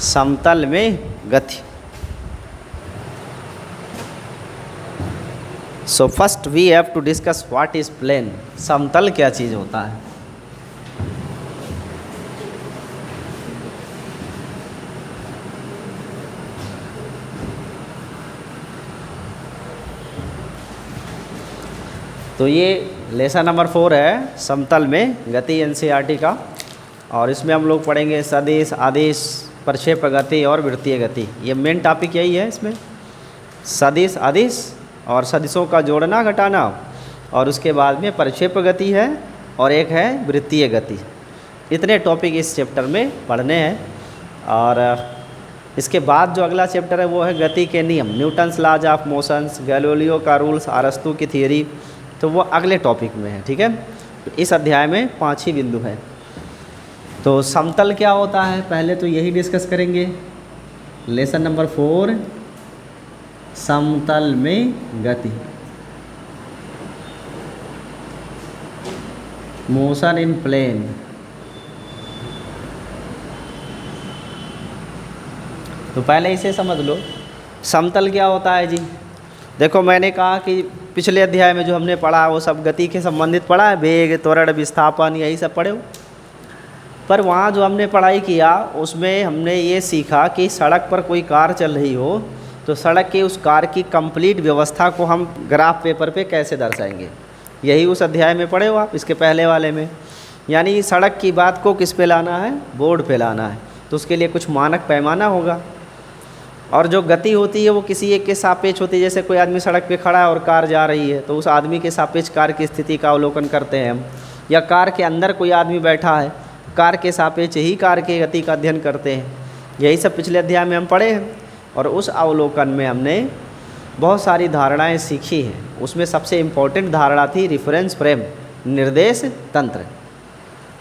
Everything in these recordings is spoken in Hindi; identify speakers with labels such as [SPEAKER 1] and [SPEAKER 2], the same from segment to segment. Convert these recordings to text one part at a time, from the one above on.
[SPEAKER 1] समतल में गति। So first we have to discuss what is plane. समतल क्या चीज़ होता है? तो ये लेसन नंबर 4 है, समतल में गति, एनसीईआरटी का। और इसमें हम लोग पढ़ेंगे सदिश, आदिश, प्रक्षेप गति और वृत्तीय गति। ये मेन टॉपिक यही है इसमें, सदिश, आदिश और सदिशों का जोड़ना घटाना, और उसके बाद में प्रक्षेप गति है और एक है वृत्तीय गति। इतने टॉपिक इस चैप्टर में पढ़ने हैं। और इसके बाद जो अगला चैप्टर है वो है गति के नियम, Newton's laws of motions, Galileo का रूल्स, अरस्तू की थियरी। तो वो अगले टॉपिक में है, ठीक है। तो इस अध्याय में 5 ही बिंदु हैं। तो समतल क्या होता है पहले तो यही डिस्कस करेंगे। लेसन नंबर 4, समतल में गति, मोशन इन प्लेन। तो पहले इसे समझ लो, समतल क्या होता है जी। देखो मैंने कहा कि पिछले अध्याय में जो हमने पढ़ा वो सब गति के संबंधित पढ़ा है, वेग, त्वरण, विस्थापन, यही सब पढ़े हो। पर वहाँ जो हमने पढ़ाई किया उसमें हमने ये सीखा कि सड़क पर कोई कार चल रही हो तो सड़क के उस कार की कंप्लीट व्यवस्था को हम ग्राफ पेपर पे कैसे दर्शाएंगे। यही उस अध्याय में पढ़े हो आप, इसके पहले वाले में। यानी सड़क की बात को किस पे लाना है, बोर्ड पे लाना है। तो उसके लिए कुछ मानक पैमाना होगा। और जो गति होती है वो किसी एक के सापेक्ष होती है। जैसे कोई आदमी सड़क पे खड़ा है और कार जा रही है तो उस आदमी के सापेक्ष कार की स्थिति का अवलोकन करते हैं हम। या कार के अंदर कोई आदमी बैठा है, कार के सापेक्ष ही कार की गति का अध्ययन करते हैं। यही सब पिछले अध्याय में हम पढ़े हैं। और उस अवलोकन में हमने बहुत सारी धारणाएं सीखी हैं। उसमें सबसे इम्पोर्टेंट धारणा थी रिफरेंस फ्रेम, निर्देश तंत्र।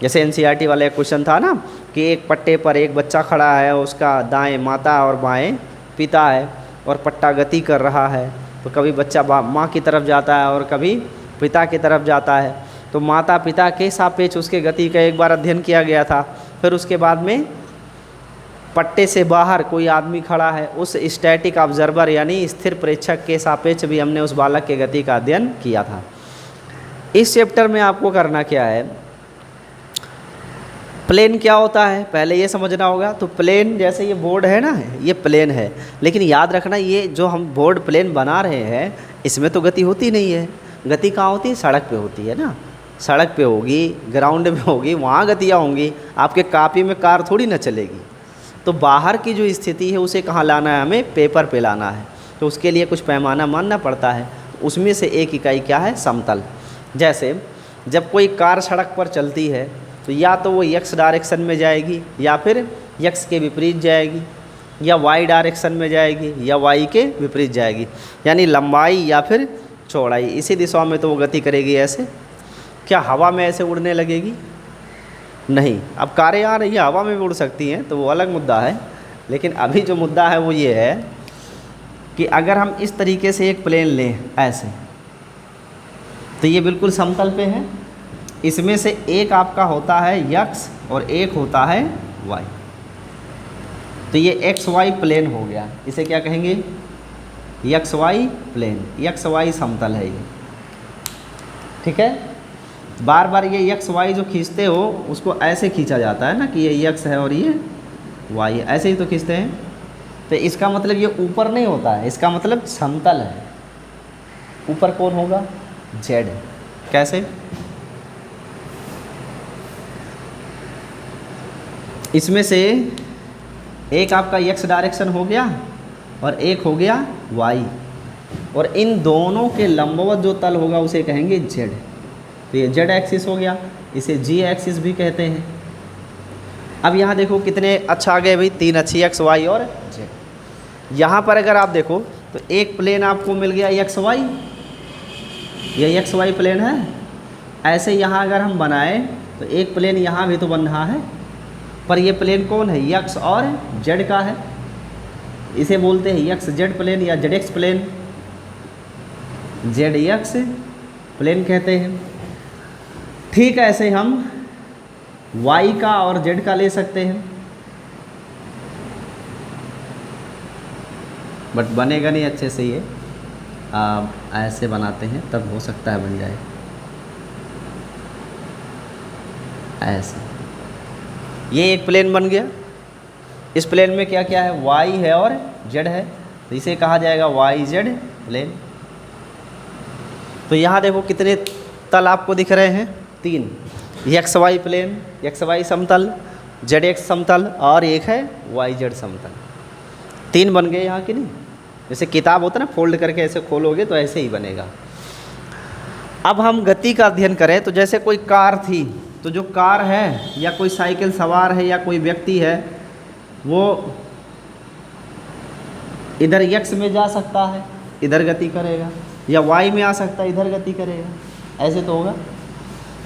[SPEAKER 1] जैसे एनसीईआरटी वाला एक क्वेश्चन था ना कि एक पट्टे पर एक बच्चा खड़ा है, उसका दाएं माता और बाएं पिता है और पट्टा गति कर रहा है। तो कभी बच्चा माँ की तरफ जाता है और कभी पिता की तरफ जाता है। तो माता पिता के सापेक्ष उसके गति का एक बार अध्ययन किया गया था। फिर उसके बाद में पट्टे से बाहर कोई आदमी खड़ा है, उस स्टैटिक ऑब्जर्वर यानी स्थिर प्रेक्षक के सापेक्ष भी हमने उस बालक के गति का अध्ययन किया था। इस चैप्टर में आपको करना क्या है, प्लेन क्या होता है पहले ये समझना होगा। तो प्लेन, जैसे ये बोर्ड है ना, ये प्लेन है, लेकिन याद रखना ये जो हम बोर्ड प्लेन बना रहे हैं इसमें तो गति होती नहीं है। गति कहाँ होती है, सड़क पे होती है ना। सड़क पे होगी, ग्राउंड में होगी, वहाँ गतियाँ होंगी। आपके कॉपी में कार थोड़ी ना चलेगी। तो बाहर की जो स्थिति है उसे कहाँ लाना है, हमें पेपर पे लाना है। तो उसके लिए कुछ पैमाना मानना पड़ता है। उसमें से एक इकाई क्या है, समतल। जैसे जब कोई कार सड़क पर चलती है तो या तो वो एक्स डायरेक्शन में जाएगी या फिर एक्स के विपरीत जाएगी, या वाई डायरेक्शन में जाएगी या वाई के विपरीत जाएगी। यानी लंबाई या फिर चौड़ाई, इसी दिशा में तो वो गति करेगी। ऐसे क्या हवा में ऐसे उड़ने लगेगी? नहीं। अब कारें आ रही है, हवा में भी उड़ सकती हैं, तो वो अलग मुद्दा है। लेकिन अभी जो मुद्दा है वो ये है कि अगर हम इस तरीके से एक प्लेन लें ऐसे, तो ये बिल्कुल समतल पे है। इसमें से एक आपका होता है यक्स और एक होता है वाई। तो ये एक्स वाई प्लेन हो गया। इसे क्या कहेंगे, x y plane. X y समतल है ये, ठीक है। बार बार ये यक्स वाई जो खींचते हो उसको ऐसे खींचा जाता है ना कि ये यक्स है और ये वाई है, ऐसे ही तो खींचते हैं। तो इसका मतलब ये ऊपर नहीं होता है, इसका मतलब समतल है। ऊपर कौन होगा, जेड। कैसे, इसमें से एक आपका एक्स डायरेक्शन हो गया और एक हो गया वाई, और इन दोनों के लंबवत जो तल होगा उसे कहेंगे जेड। तो ये जेड एक्सिस हो गया, इसे जी एक्सिस भी कहते हैं। अब यहाँ देखो कितने अच्छा आ गए भाई, 3 अच्छी एक्स वाई और जेड। यहाँ पर अगर आप देखो तो एक प्लेन आपको मिल गया एक्स वाई, ये एक्स वाई प्लेन है। ऐसे यहाँ अगर हम बनाए तो एक प्लेन यहाँ भी तो बन रहा है, पर ये प्लेन कौन है, यक्स और जेड का है। इसे बोलते हैं यक्स जेड प्लेन या z x plane, z x plane कहते हैं। ठीक ऐसे हम वाई का और जेड का ले सकते हैं। बट बनेगा नहीं अच्छे से ये। ऐसे बनाते हैं तब हो सकता है बन जाए ऐसे। ये एक प्लेन बन गया। इस प्लेन में क्या क्या है, वाई है और जेड है, तो इसे कहा जाएगा वाई जेड प्लेन। तो यहाँ देखो कितने तल आपको दिख रहे हैं, 3, x y plane, x y समतल, जेड एक्स समतल और एक है वाई जेड समतल। 3 बन गए यहाँ की नहीं। जैसे किताब होता है ना, फोल्ड करके ऐसे खोलोगे तो ऐसे ही बनेगा। अब हम गति का अध्ययन करें तो जैसे कोई कार थी, तो जो कार है या कोई साइकिल सवार है या कोई व्यक्ति है, वो इधर एक्स में जा सकता है, इधर गति करेगा, या वाई में आ सकता है, इधर गति करेगा, ऐसे तो होगा।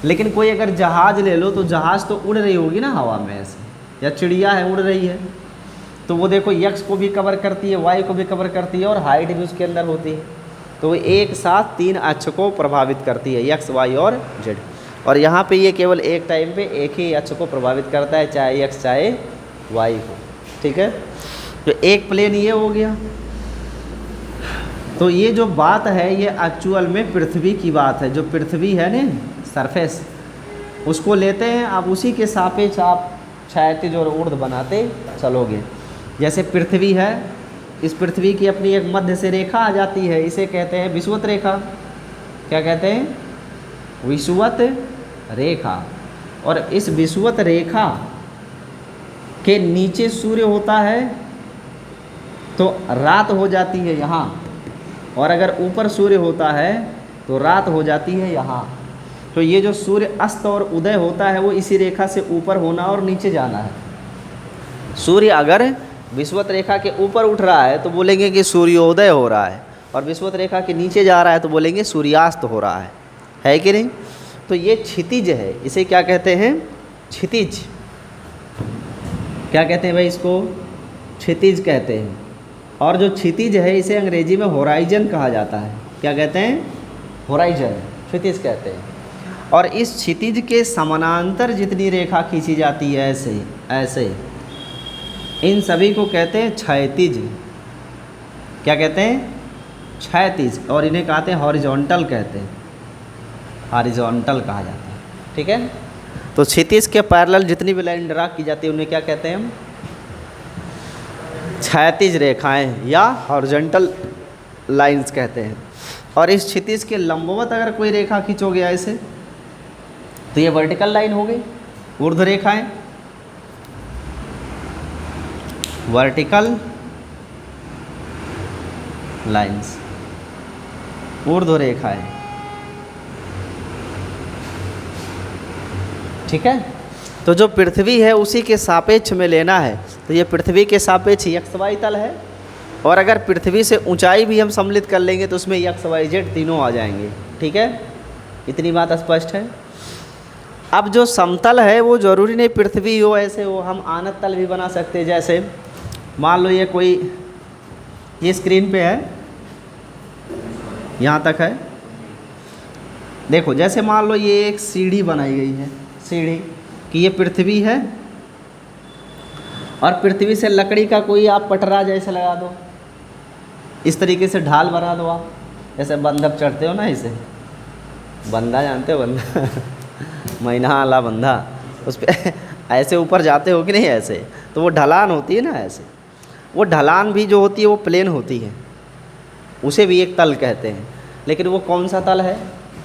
[SPEAKER 1] लेकिन कोई अगर जहाज़ ले लो तो जहाज़ तो उड़ रही होगी ना हवा में ऐसे, या चिड़िया है उड़ रही है, तो वो देखो एक्स को भी कवर करती है, वाई को भी कवर करती है और हाइट भी उसके अंदर होती है। तो वो एक साथ 3 अक्ष को प्रभावित करती है, एक्स वाई और जेड। और यहाँ पे ये केवल एक टाइम पे एक ही अक्ष को प्रभावित करता है, चाहे एक्स चाहे वाई हो। ठीक है, तो एक प्लेन ये हो गया। तो ये जो बात है ये एक्चुअल में पृथ्वी की बात है। जो पृथ्वी है ना सरफेस, उसको लेते हैं, अब उसी के सापेक्ष आप क्षैतिज और ऊर्ध्व बनाते चलोगे। जैसे पृथ्वी है, इस पृथ्वी की अपनी एक मध्य से रेखा आ जाती है, इसे कहते हैं विषुवत रेखा। क्या कहते हैं? विषुवत रेखा। और इस विषुवत रेखा के नीचे सूर्य होता है तो रात हो जाती है यहाँ, और अगर ऊपर सूर्य होता है तो रात हो जाती है यहाँ। तो ये जो सूर्य अस्त और उदय होता है वो इसी रेखा से ऊपर होना और नीचे जाना है। सूर्य अगर विषुवत रेखा के ऊपर उठ रहा है तो बोलेंगे कि सूर्योदय हो रहा है, और विषुवत रेखा के नीचे जा रहा है तो बोलेंगे सूर्यास्त हो रहा है कि नहीं? तो ये क्षितिज है, इसे क्या कहते हैं? क्षितिज। क्या कहते हैं भाई इसको? क्षितिज कहते हैं। और जो क्षितिज है इसे अंग्रेजी में होराइजन कहा जाता है। क्या कहते हैं? होराइजन, क्षितिज कहते हैं। और इस क्षितिज के समानांतर जितनी रेखा खींची जाती है ऐसे ऐसे, इन सभी को कहते हैं क्षैतिज। क्या कहते हैं? क्षैतिज। और इन्हें कहते हैं हॉरिजॉन्टल, कहते हैं हॉरिजॉन्टल कहा जाता है। ठीक है, तो क्षितिज के पैरेलल जितनी भी लाइन ड्रा की जाती है उन्हें क्या कहते हैं हम? क्षैतिज रेखाएं या हॉरिजॉन्टल लाइंस कहते हैं। और इस क्षितिज के लंबवत अगर कोई रेखा खींचोगे ऐसे तो ये वर्टिकल लाइन हो गई। ऊर्ध्व रेखाएं, वर्टिकल लाइंस, ऊर्ध्व रेखाएं। ठीक है, तो जो पृथ्वी है उसी के सापेक्ष में लेना है। तो ये पृथ्वी के सापेक्ष एक्स वाई तल है, और अगर पृथ्वी से ऊंचाई भी हम सम्मिलित कर लेंगे तो उसमें एक्स वाई जेड तीनों आ जाएंगे। ठीक है, इतनी बात स्पष्ट है। अब जो समतल है वो ज़रूरी नहीं पृथ्वी हो ऐसे हो, हम आनत तल भी बना सकते हैं। जैसे मान लो ये स्क्रीन पे है, यहाँ तक है। देखो जैसे मान लो ये एक सीढ़ी बनाई गई है, सीढ़ी कि ये पृथ्वी है, और पृथ्वी से लकड़ी का कोई आप पटरा जैसे लगा दो, इस तरीके से ढाल बना दो आप, जैसे बंधक चढ़ते हो ना, इसे बंधा जानते हो? बंधा महीना आला बंधा, उस पर ऐसे ऊपर जाते हो कि नहीं ऐसे, तो वो ढलान होती है ना ऐसे। वो ढलान भी जो होती है वो प्लेन होती है, उसे भी एक तल कहते हैं। लेकिन वो कौन सा तल है?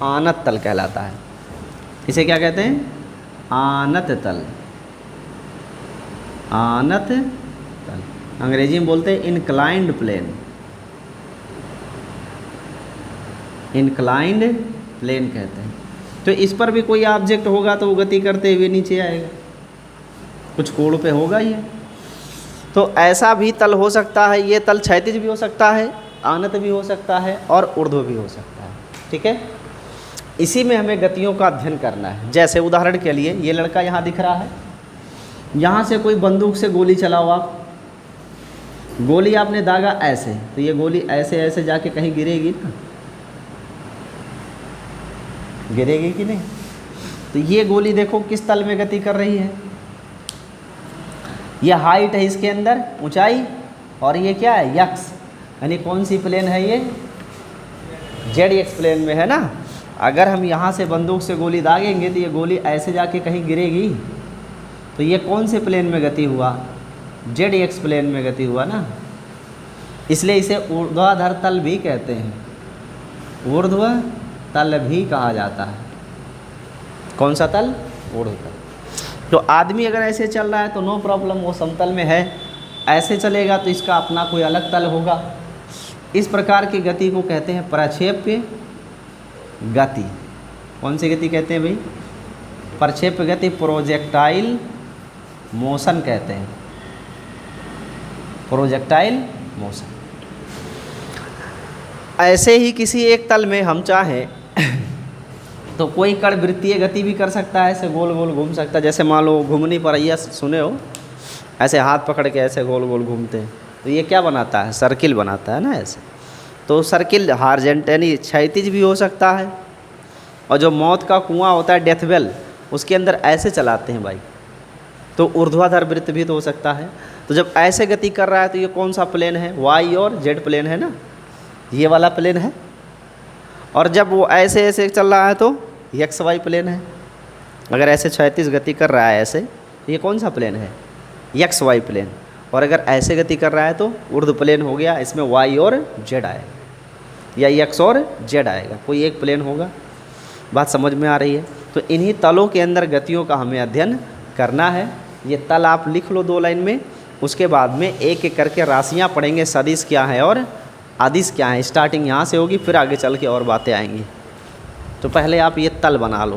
[SPEAKER 1] आनत तल कहलाता है। इसे क्या कहते हैं? आनत तल। आनत तल अंग्रेजी में बोलते हैं इनक्लाइंड प्लेन। इनक्लाइंड प्लेन कहते हैं। तो इस पर भी कोई ऑब्जेक्ट होगा तो वो गति करते हुए नीचे आएगा, कुछ कोण पे होगा ये। तो ऐसा भी तल हो सकता है। ये तल क्षैतिज भी हो सकता है, आनत भी हो सकता है और ऊर्ध्व भी हो सकता है। ठीक है, इसी में हमें गतियों का अध्ययन करना है। जैसे उदाहरण के लिए ये लड़का यहाँ दिख रहा है, यहाँ से कोई बंदूक से गोली चलाओ आप, गोली आपने दागा ऐसे, तो ये गोली ऐसे ऐसे जाके कहीं गिरेगी ना, गिरेगी कि नहीं? तो ये गोली देखो किस तल में गति कर रही है। ये हाइट है इसके अंदर, ऊंचाई, और ये क्या है? यक्स। यानी कौन सी प्लेन है ये, जेड एक्स प्लेन में है ना। अगर हम यहाँ से बंदूक से गोली दागेंगे तो ये गोली ऐसे जाके कहीं गिरेगी, तो ये कौन से प्लेन में गति हुआ, जेड एक्स प्लेन में गति हुआ ना, इसलिए इसे ऊर्ध्वाधर तल भी कहते हैं, ऊर्ध्व तल भी कहा जाता है। कौन सा तल, ऊर्ध्व तल। तो आदमी अगर ऐसे चल रहा है तो नो प्रॉब्लम, वो समतल में है। ऐसे चलेगा तो इसका अपना कोई अलग तल होगा। इस प्रकार की गति को कहते हैं प्रक्षेप्य गति। कौन सी गति कहते हैं भाई, प्रक्षेप्य गति, प्रोजेक्टाइल मोशन कहते हैं, प्रोजेक्टाइल मोशन। ऐसे ही किसी एक तल में हम चाहें तो कोई कण वृत्तीय गति भी कर सकता है, ऐसे गोल गोल घूम सकता है। जैसे मान लो घूमनी परैया सुने हो, ऐसे हाथ पकड़ के ऐसे गोल गोल घूमते हैं, तो ये क्या बनाता है, सर्किल बनाता है ना ऐसे। तो सर्किल हार्जेंट यानी क्षैतिज भी हो सकता है, और जो मौत का कुआं होता है डेथ वेल, उसके अंदर ऐसे चलाते हैं भाई, तो ऊर्ध्वाधर वृत्त भी तो हो सकता है। तो जब ऐसे गति कर रहा है तो ये कौन सा प्लेन है, वाई और जेड प्लेन है ना, ये वाला प्लेन है। और जब वो ऐसे ऐसे चल रहा है तो एक्स वाई प्लेन है। अगर ऐसे क्षैतिज गति कर रहा है ऐसे, ये कौन सा प्लेन है, एक्स वाई प्लेन। और अगर ऐसे गति कर रहा है तो ऊर्ध्व प्लेन हो गया, इसमें वाई और जेड आएगा, या एक्स और जेड आएगा, कोई एक प्लेन होगा। बात समझ में आ रही है। तो इन्हीं तलों के अंदर गतियों का हमें अध्ययन करना है। ये तल आप लिख लो 2 लाइन में, उसके बाद में एक एक करके राशियाँ पढ़ेंगे, सदिश क्या है और अदिश क्या है। स्टार्टिंग यहाँ से होगी, फिर आगे चल के और बातें आएंगी। तो पहले आप ये तल बना लो।